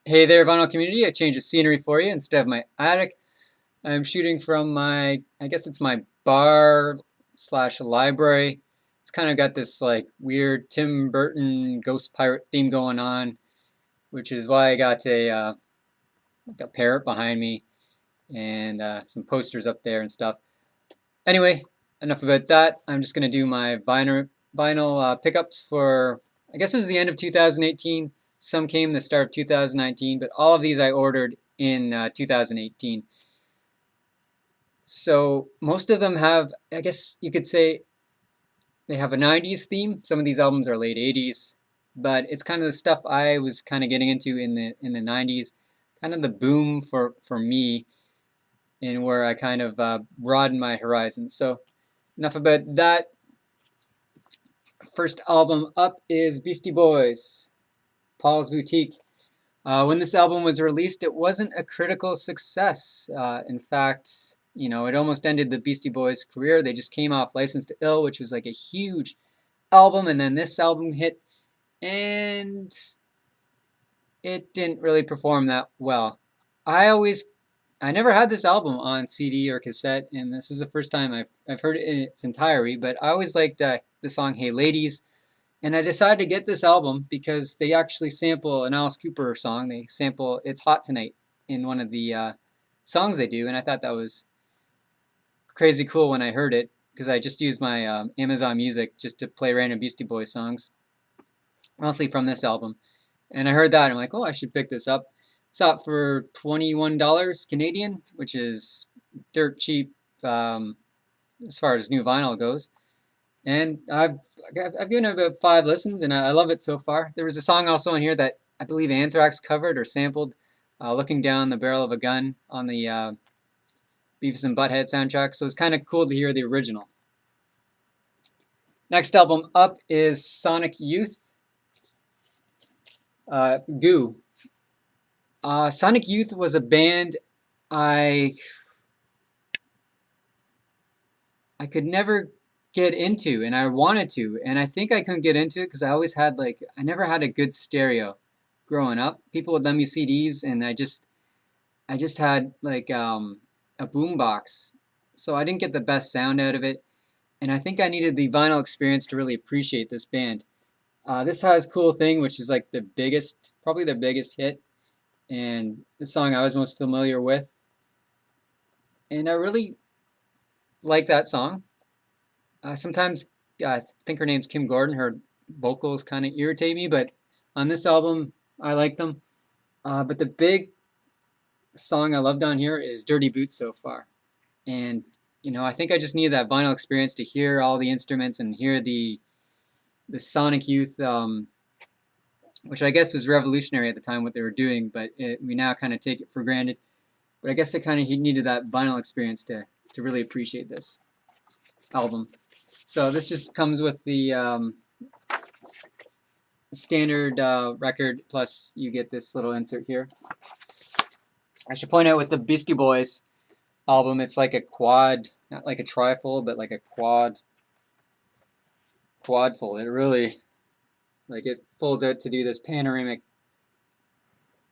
Hey there, vinyl community. I changed the scenery for you instead of my attic. I'm shooting from I guess it's my bar slash library. It's kind of got this like weird Tim Burton ghost pirate theme going on, which is why I got like a parrot behind me and some posters up there and stuff. Anyway, enough about that. I'm just gonna do my vinyl pickups for, I guess it was the end of 2018. Some came the start of 2019, but all of these I ordered in 2018. So most of them have, I guess you could say, they have a 90s theme. Some of these albums are late 80s, but it's kind of the stuff I was kind of getting into in the 90s, kind of the boom for me, and where I kind of broadened my horizons. So enough about that. First album up is Beastie Boys, Paul's Boutique. When this album was released, it wasn't a critical success. In fact, it almost ended the Beastie Boys' career. They just came off License to Ill, which was like a huge album, and then this album hit, and it didn't really perform that well. I always, I never had this album on CD or cassette, and this is the first time I've heard it in its entirety, but I always liked the song Hey Ladies. And I decided to get this album because they actually sample an Alice Cooper song. They sample It's Hot Tonight in one of the songs they do. And I thought that was crazy cool when I heard it because I just used my Amazon Music just to play random Beastie Boys songs, mostly from this album. And I heard that and I'm like, oh, I should pick this up. It's out for $21 Canadian, which is dirt cheap as far as new vinyl goes. And I've given it about 5 listens, and I love it so far. There was a song also in here that I believe Anthrax covered or sampled, "Looking Down the Barrel of a Gun" on the Beavis and Butthead soundtrack. So it's kind of cool to hear the original. Next album up is Sonic Youth, Goo. Sonic Youth was a band I I could never get into, and I wanted to, and I think I couldn't get into it because I always had I never had a good stereo growing up. People would lend me CDs, and I just had a boom box, so I didn't get the best sound out of it. And I think I needed the vinyl experience to really appreciate this band. This has Cool Thing, which is like probably their biggest hit, and the song I was most familiar with. And I really like that song. Sometimes I think her name's Kim Gordon. Her vocals kind of irritate me, but on this album, I like them. But the big song I loved on here is Dirty Boots so far. And, I think I just needed that vinyl experience to hear all the instruments and hear the Sonic Youth, which I guess was revolutionary at the time what they were doing, but we now kind of take it for granted. But I guess I kind of needed that vinyl experience to really appreciate this album. So this just comes with the standard record, plus you get this little insert here. I should point out with the Beastie Boys album, it's like a quad, not like a trifold, but like a quad fold. It really, it folds out to do this panoramic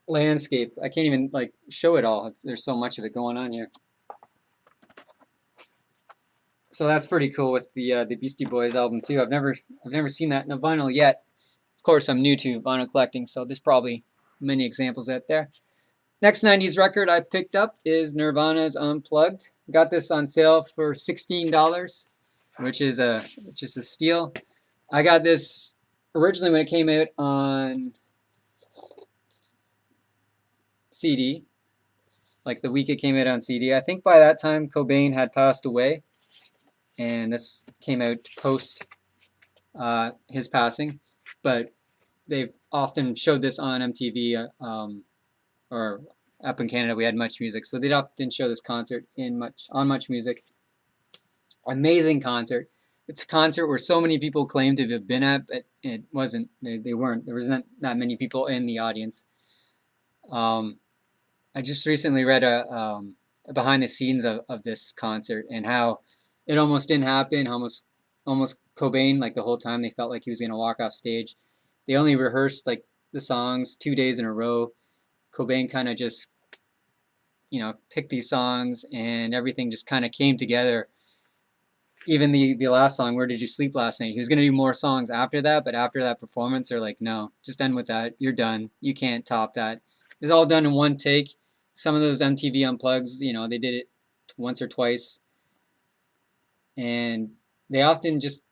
landscape. I can't even show it all. There's so much of it going on here. So that's pretty cool with the Beastie Boys album too. I've never seen that in a vinyl yet. Of course, I'm new to vinyl collecting, so there's probably many examples out there. Next 90s record I picked up is Nirvana's Unplugged. Got this on sale for $16, which is a steal. I got this originally when it came out on CD, like the week it came out on CD. I think by that time Cobain had passed away, and this came out post his passing, but they've often showed this on MTV, or up in Canada we had Much Music, so they'd often show this concert on Much Music. Amazing concert. It's a concert where so many people claim to have been at, but it wasn't. They weren't. There was not that many people in the audience. I just recently read a behind the scenes of this concert and how it almost didn't happen. Almost Cobain, the whole time they felt like he was gonna walk off stage. They only rehearsed the songs 2 days in a row, Cobain kind of just, picked these songs, and everything just kind of came together. Even the last song, Where Did You Sleep Last Night? He was going to do more songs after that, but after that performance, they're like, no, just end with that. You're done. You can't top that. It was all done in one take. Some of those MTV Unplugs, they did it once or twice. And they often just,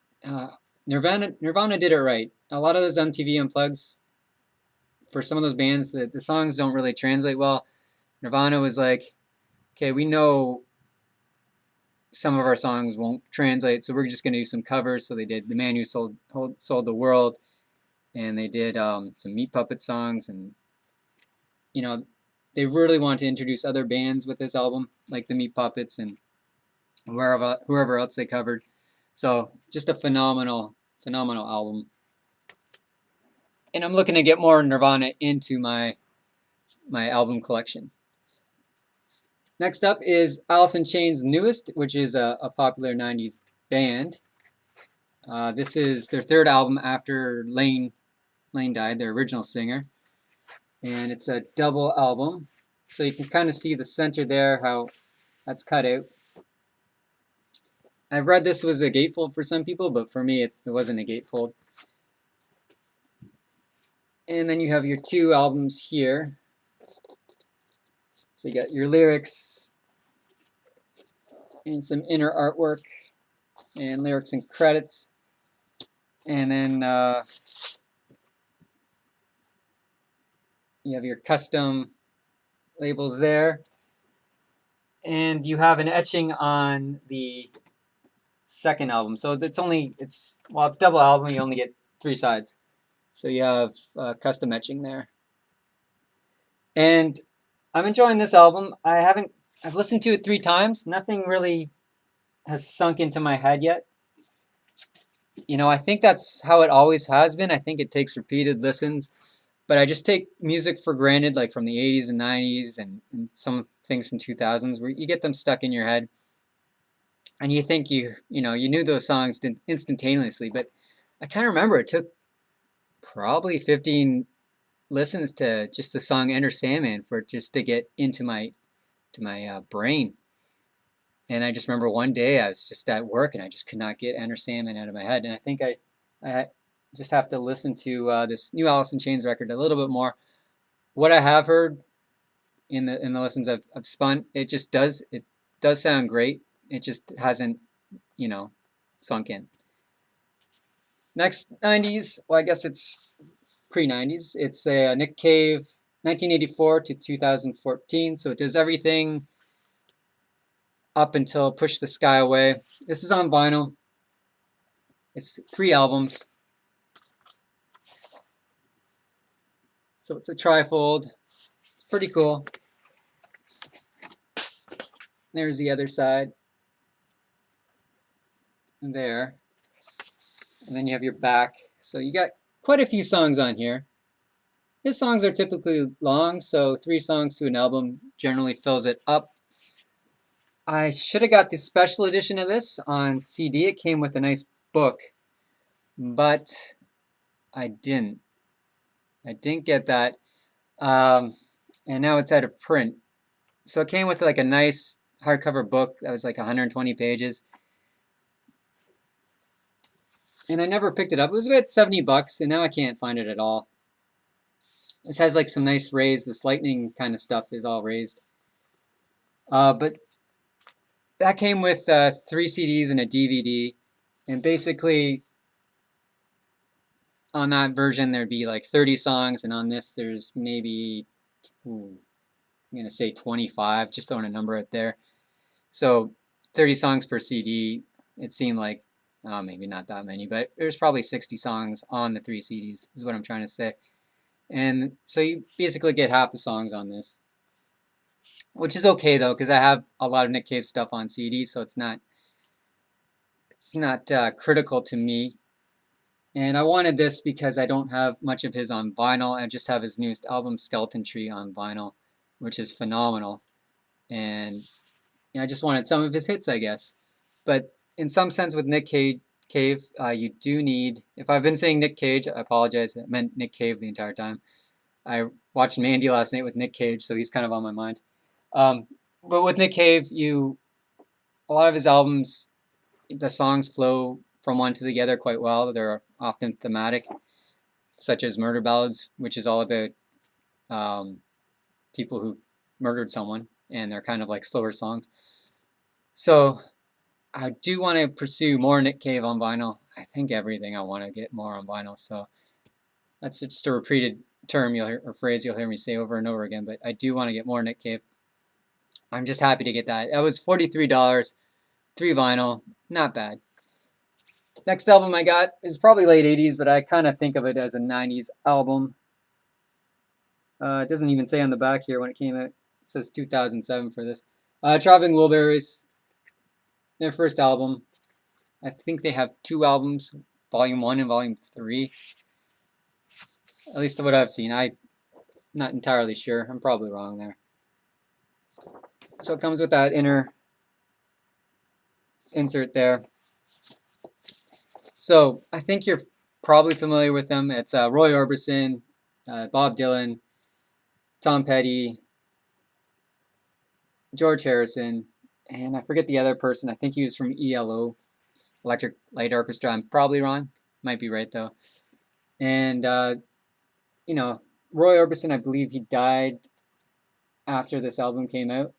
Nirvana did it right. A lot of those MTV Unplugs, for some of those bands, the songs don't really translate well. Nirvana was like, okay, we know some of our songs won't translate, so we're just going to do some covers. So they did The Man Who Sold the World, and they did some Meat Puppet songs, and they really wanted to introduce other bands with this album, like the Meat Puppets and whoever else they covered. So just a phenomenal album. And I'm looking to get more Nirvana into my album collection. Next up is Alice in Chains' newest, which is a popular 90s band. This is their third album after Lane died, their original singer. And it's a double album. So you can kind of see the center there, how that's cut out. I've read this was a gatefold for some people, but for me it wasn't a gatefold. And then you have your two albums here. So you got your lyrics and some inner artwork and lyrics and credits. And then you have your custom labels there. And you have an etching on the second album. So it's double album, you only get 3 sides. So you have custom etching there. And I'm enjoying this album. I've listened to it 3 times. Nothing really has sunk into my head yet. I think that's how it always has been. I think it takes repeated listens. But I just take music for granted, like from the 80s and 90s and some things from 2000s, where you get them stuck in your head. And you think you knew those songs instantaneously. But I kind of remember it took probably 15 listens to just the song Enter Sandman for it just to get into my brain. And I just remember one day I was just at work and I just could not get Enter Sandman out of my head. And I think I just have to listen to this new Alice in Chains record a little bit more. What I have heard in the listens I've spun, it does sound great. It just hasn't sunk in. Next 90s, well, I guess it's pre-90s. It's a Nick Cave, 1984 to 2014. So it does everything up until Push the Sky Away. This is on vinyl. It's 3 albums. So it's a trifold. It's pretty cool. There's the other side. And there. And then you have your back. So you got quite a few songs on here. His songs are typically long, so 3 songs to an album generally fills it up. I should have got the special edition of this on CD. It came with a nice book, but I didn't. I didn't get that. And now it's out of print. So it came with like a nice hardcover book that was like 120 pages. And I never picked it up. It was about $70, and now I can't find it at all. This has like some nice raised, this lightning kind of stuff is all raised. But that came with 3 CDs and a DVD. And basically, on that version, there'd be like 30 songs. And on this, there's maybe, I'm going to say 25, just throwing a number out there. So 30 songs per CD, it seemed like, maybe not that many, but there's probably 60 songs on the 3 CDs, is what I'm trying to say. And so you basically get half the songs on this, which is okay though, because I have a lot of Nick Cave stuff on CD, so it's not critical to me. And I wanted this because I don't have much of his on vinyl. I just have his newest album, Skeleton Tree, on vinyl, which is phenomenal. And I just wanted some of his hits, I guess. But in some sense with Nick Cave, you do need, if I've been saying Nick Cage, I apologize, I meant Nick Cave the entire time. I watched Mandy last night with Nick Cage, so he's kind of on my mind. Um, but with Nick Cave, a lot of his albums, the songs flow from one to the other quite well. They're often thematic, such as Murder Ballads, which is all about um, people who murdered someone, and they're kind of like slower songs. So I do want to pursue more Nick Cave on vinyl. I think everything I want to get more on vinyl. So that's just a repeated term or phrase you'll hear me say over and over again. But I do want to get more Nick Cave. I'm just happy to get that. That was $43, 3 vinyl, not bad. Next album I got is probably late 80s, but I kind of think of it as a 90s album. It doesn't even say on the back here when it came out. It says 2007 for this. Traveling Wilburys, their first album. I think they have 2 albums, Volume 1 and Volume 3. At least what I've seen. I'm not entirely sure. I'm probably wrong there. So it comes with that inner insert there. So I think you're probably familiar with them. It's Roy Orbison, Bob Dylan, Tom Petty, George Harrison, and I forget the other person. I think he was from ELO, Electric Light Orchestra. I'm probably wrong. Might be right though. And you know, Roy Orbison, I believe he died after this album came out,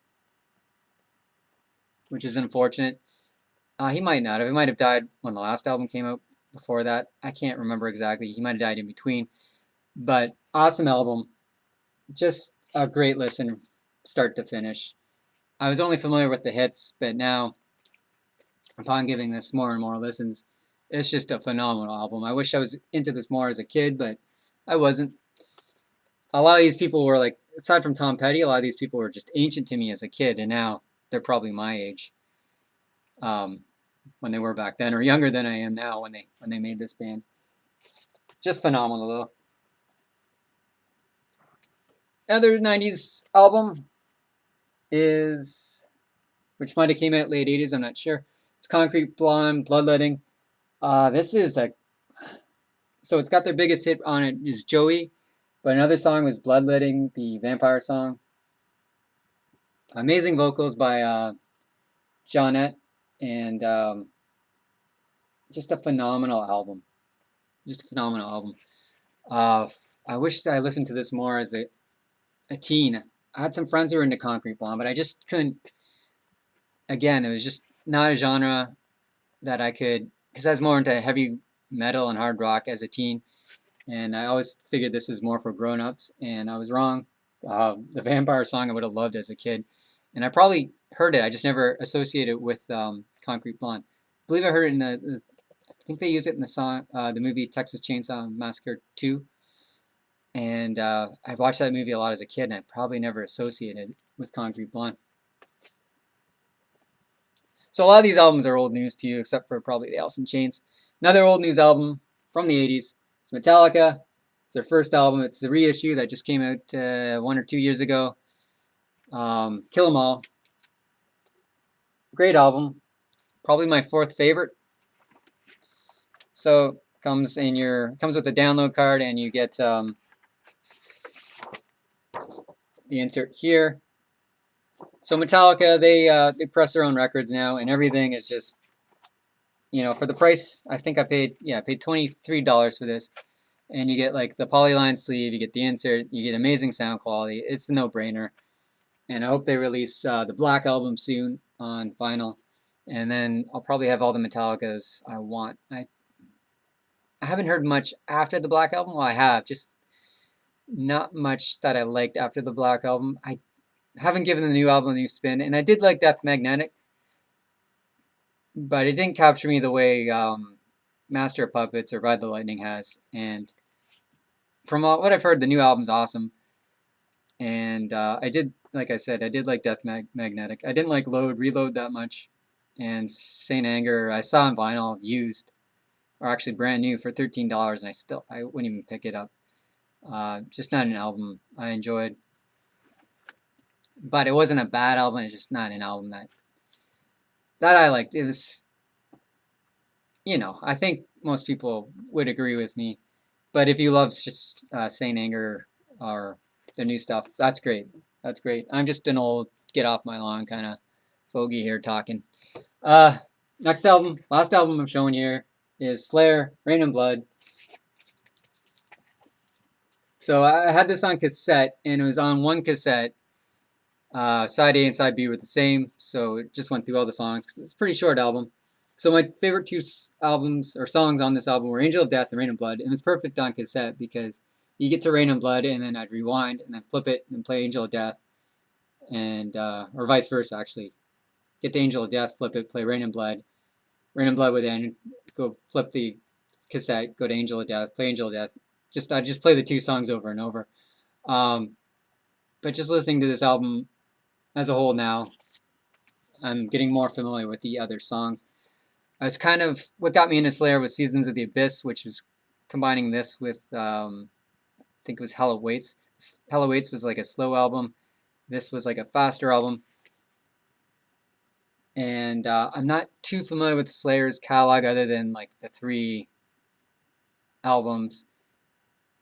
which is unfortunate. He might not have. He might have died when the last album came out. Before that, I can't remember exactly. He might have died in between. But awesome album. Just a great listen, start to finish. I was only familiar with the hits, but now, upon giving this more and more listens, it's just a phenomenal album. I wish I was into this more as a kid, but I wasn't. A lot of these people were like, aside from Tom Petty, a lot of these people were just ancient to me as a kid, and now they're probably my age. When they were back then, or younger than I am now when they made this band. Just phenomenal though. Other 90s album is, which might have came out late 80s, I'm not sure. It's Concrete Blonde, Bloodletting. This is so it's got their biggest hit on it is Joey, but another song was Bloodletting, the vampire song. Amazing vocals by Johnette, and just a phenomenal album. Just a phenomenal album. I wish I listened to this more as a teen. I had some friends who were into Concrete Blonde, but I just couldn't. Again, it was just not a genre that I could, because I was more into heavy metal and hard rock as a teen, and I always figured this was more for grown-ups, and I was wrong. The vampire song I would have loved as a kid, and I probably heard it. I just never associated it with Concrete Blonde. I believe I heard it in I think they use it in the song, the movie Texas Chainsaw Massacre 2. And I watched that movie a lot as a kid, and I probably never associated with Concrete Blonde. So a lot of these albums are old news to you, except for probably the Alice in Chains. Another old news album from the 80s. It's Metallica. It's their first album. It's the reissue that just came out 1 or 2 years ago. Kill 'Em All. Great album. Probably my 4th favorite. So comes with a download card, and you get the insert here. So Metallica, they press their own records now, and everything is just, for the price. I think I paid $23 for this, and you get like the polyline sleeve, you get the insert, you get amazing sound quality. It's a no-brainer, and I hope they release the Black Album soon on vinyl, and then I'll probably have all the Metallicas I want. I haven't heard much after the Black Album. Well, I have, just not much that I liked after the Black Album. I haven't given the new album a new spin, and I did like Death Magnetic, but it didn't capture me the way Master of Puppets or Ride the Lightning has. And from what I've heard, the new album's awesome. And I did, like I said, I did like Death Magnetic. I didn't like Reload that much. And Saint Anger, I saw on vinyl used, or actually brand new for $13, and I wouldn't even pick it up. Just not an album I enjoyed. But it wasn't a bad album. It's just not an album that I liked. It was, I think most people would agree with me. But if you love just Saint Anger, or the new stuff. That's great. That's great. I'm just an old get off my lawn kind of fogey here talking. Next album, last album I'm showing here is Slayer, Rain and Blood. So I had this on cassette, and it was on one cassette. Side A and side B were the same, so it just went through all the songs because it's a pretty short album. So my favorite two albums or songs on this album were Angel of Death and Rain and Blood, and it was perfect on cassette because you get to Rain and Blood, and then I'd rewind and then flip it and play Angel of Death, and or vice versa actually. Get to Angel of Death, flip it, play Rain and Blood. Rain and Blood would then go flip the cassette, go to Angel of Death, play Angel of Death. I just play the two songs over and over. But just listening to this album as a whole now, I'm getting more familiar with the other songs. I was kind of, what got me into Slayer was Seasons of the Abyss, which was combining this with, I think it was Hell Awaits. Hell Awaits was like a slow album. This was like a faster album. And I'm not too familiar with Slayer's catalog other than like the 3 albums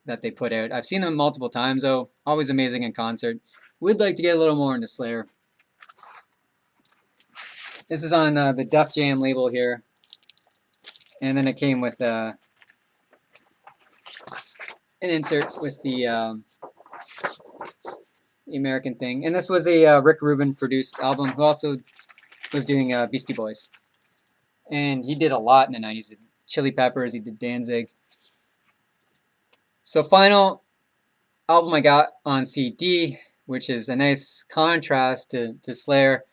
that they put out. I've seen them multiple times though. Always amazing in concert. Would like to get a little more into Slayer. This is on the Def Jam label here. And then it came with an insert with the American thing. And this was a Rick Rubin produced album, who also was doing Beastie Boys. And he did a lot in the 90s. He did Chili Peppers, he did Danzig. So final album I got on CD, which is a nice contrast to Slayer.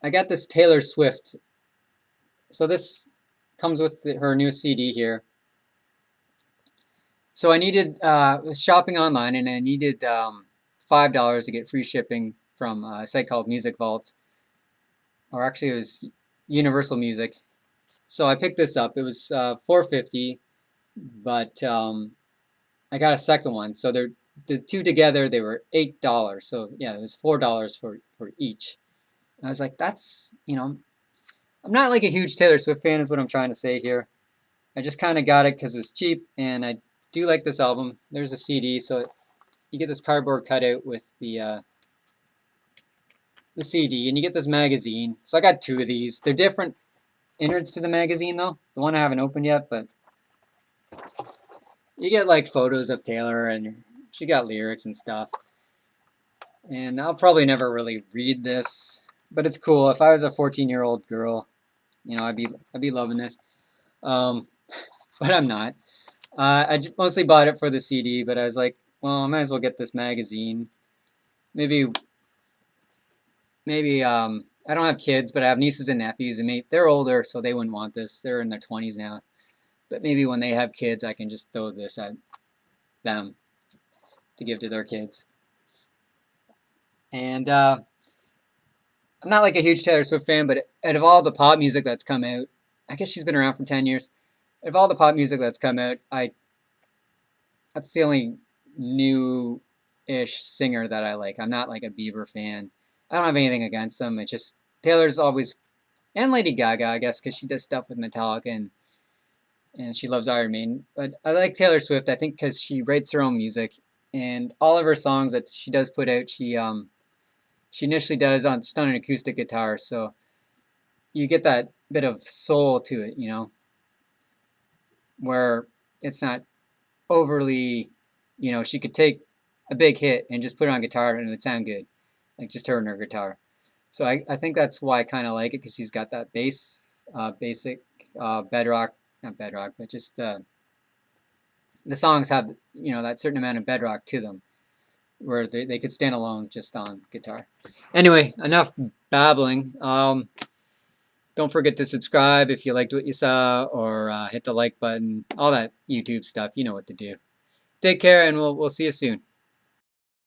I got this Taylor Swift. So this comes with her new CD here. So I needed, was shopping online, and I needed $5 to get free shipping from a site called Music Vault. Or actually it was Universal Music. So I picked this up. It was $4.50, but I got a second one. So the two together, they were $8. So yeah, it was $4 for each. And I was like, that's, you know, I'm not like a huge Taylor Swift fan is what I'm trying to say here. I just kind of got it because it was cheap, and I do like this album. There's a CD, so you get this cardboard cutout with the CD, and you get this magazine. So I got 2 of these. They're different innards to the magazine though. The one I haven't opened yet, but you get like photos of Taylor, and she got lyrics and stuff. And I'll probably never really read this, but it's cool. If I was a 14-year-old girl, you know, I'd be loving this. But I'm not. I mostly bought it for the CD, but I was like, well, I might as well get this magazine. Maybe I don't have kids, but I have nieces and nephews, and they're older, so they wouldn't want this. They're in their 20s now. But maybe when they have kids, I can just throw this at them to give to their kids. And I'm not like a huge Taylor Swift fan, but out of all the pop music that's come out, I guess she's been around for 10 years. Out of all the pop music that's come out, that's the only new-ish singer that I like. I'm not like a Bieber fan. I don't have anything against them. It's just Taylor's always, and Lady Gaga, I guess, because she does stuff with Metallica and she loves Iron Maiden. But I like Taylor Swift, I think, because she writes her own music, and all of her songs that she does put out, she initially does just on an acoustic guitar, so you get that bit of soul to it, you know, where it's not overly, you know, she could take a big hit and just put it on guitar and it would sound good, like just her and her guitar. So I think that's why I kind of like it, because she's got that basic bedrock, not bedrock, but just the songs have, you know, that certain amount of bedrock to them, where they could stand alone just on guitar. Anyway, enough babbling. Don't forget to subscribe if you liked what you saw, or hit the like button, all that YouTube stuff. You know what to do. Take care, and we'll see you soon.